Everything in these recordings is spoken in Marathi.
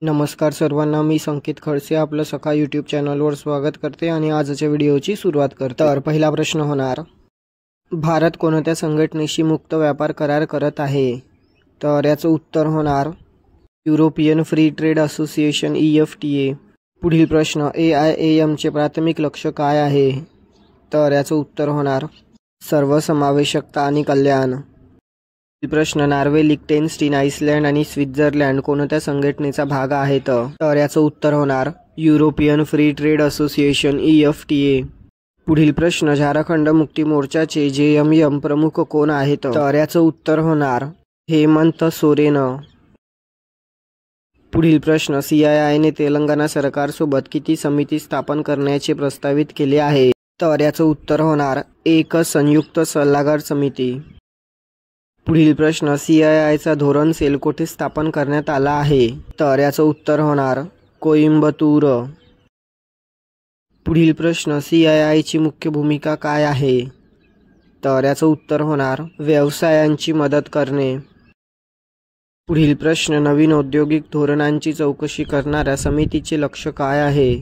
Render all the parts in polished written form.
नमस्कार सर्वांना, मी संकेत खडसे आपलं सखा यूट्यूब चॅनलवर स्वागत करते आणि आजच्या व्हिडिओची सुरुवात करते। तर पहिला प्रश्न होणार, भारत कोणत्या संघटनेशी मुक्त व्यापार करार करत आहे? तर याचं उत्तर होणार European free trade association EFTA। पुढील प्रश्न, AIAM चे प्राथमिक लक्ष्य काय आहे? तर याचं उत्तर होणार सर्वसमावेशकता आणि कल्याण। प्रश्न, नॉर्वे, लिक्टेनस्टीन, आइसलँड आणि स्वित्झर्लंड कोणत्या संघटनेचा भाग आहेत? तर याचं उत्तर होणार European free trade association EFTA। पुढील प्रश्न, झारखंड मुक्ती मोर्चाचे JMM प्रमुख कोण आहेत? तर याचं उत्तर होणार हेमंत सोरेन। पुढील प्रश्न, CII ने तेलंगणा सरकारसोबत किती समिती स्थापन करण्याचे प्रस्तावित केले आहे? तर याचं उत्तर होणार एक संयुक्त सल्लागार समिती। पुढील प्रश्न, CII चा धोरण सेल कोठे स्थापन करण्यात आला आहे? तर याचं उत्तर होणार कोइंबतूर। पुढील प्रश्न, CII ची मुख्य भूमिका काय आहे? तर याचं उत्तर होणार व्यवसायांची मदत करणे। पुढील प्रश्न, नवीन औद्योगिक धोरणांची चौकशी करणाऱ्या समितीचे लक्ष्य काय आहे?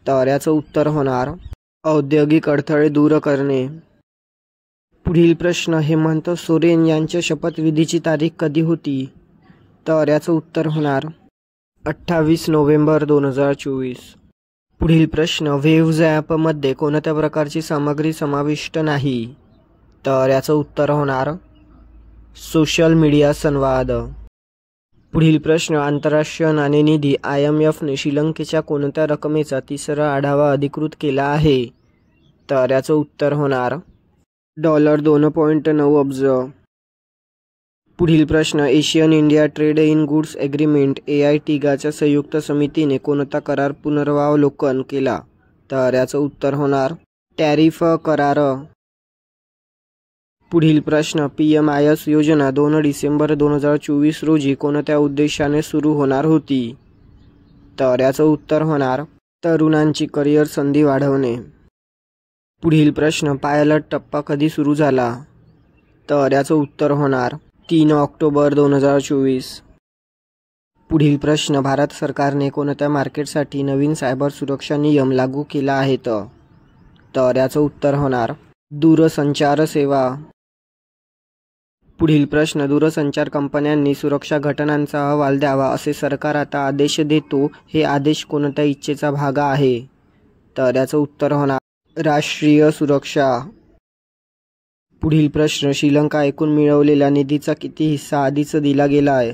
तर याचं उत्तर होणार औद्योगिक अडथळे दूर करणे। पुढील प्रश्न, हेमंत सोरेन यांच्या शपथविधीची तारीख कधी होती? तर याचं उत्तर होणार 28 नोव्हेंबर 2024। पुढील प्रश्न, वेव्हज ॲपमध्ये कोणत्या प्रकारची सामग्री समाविष्ट नाही? तर याचं उत्तर होणार सोशल मीडिया संवाद। पुढील प्रश्न, आंतरराष्ट्रीय नाणेनिधी IMF ने श्रीलंकेच्या कोणत्या रकमेचा तिसरा आढावा अधिकृत केला आहे? तर याचं उत्तर होणार $2.9 अब्ज। पुढील प्रश्न, Asian India trade in goods agreement AITGA संयुक्त समितीने कोणता करार पुनरावलोकन केला? तर याचं उत्तर होणार टॅरिफ करार। पुढील प्रश्न, PMIS योजना 2 डिसेंबर 2024 रोजी कोणत्या उद्देशाने सुरू होणार होती? तर याचं उत्तर होणार तरुणांची करिअर संधी वाढवणे। पुढील प्रश्न, पायलट टप्पा कधी सुरू झाला? तर याचं उत्तर होणार 3 ऑक्टोबर 2024। पुढील प्रश्न, भारत सरकारने कोणत्या मार्केटसाठी नवीन सायबर सुरक्षा नियम लागू केला आहेत? तर याचं उत्तर होणार दूरसंचार सेवा। पुढील प्रश्न, दूरसंचार कंपन्यांनी सुरक्षा घटनांचा अहवाल द्यावा असे सरकार आता आदेश देतो, हे आदेश कोणत्या इच्छेचा भाग आहे? तर याचं उत्तर होणार राष्ट्रीय सुरक्षा। पुढील प्रश्न, श्रीलंका एकूण मिळवलेल्या निधीचा किती हिस्सा आधीच दिला गेला आहे?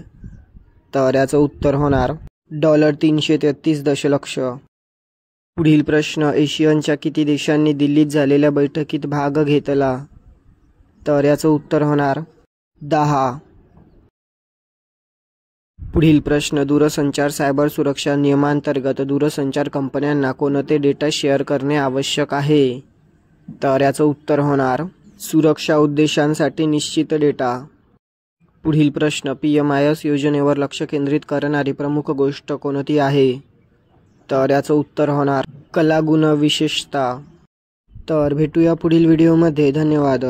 तर याचं उत्तर होणार $333 दशलक्ष। पुढील प्रश्न, एशियनच्या किती देशांनी दिल्लीत झालेल्या बैठकीत भाग घेतला? तर याचं उत्तर होणार 10। पुढील प्रश्न, दूरसंचार सायबर सुरक्षा नियमांतर्गत दूरसंचार कंपन्यांना कोणते डेटा शेअर करणे आवश्यक आहे? तर याचं उत्तर होणार सुरक्षा उद्देशांसाठी निश्चित डेटा। पुढील प्रश्न, PMIS योजनेवर लक्ष केंद्रित करणारी प्रमुख गोष्ट कोणती आहे? तर याचं उत्तर होणार कलागुण विशेषता। तर भेटूया पुढील व्हिडिओमध्ये। धन्यवाद।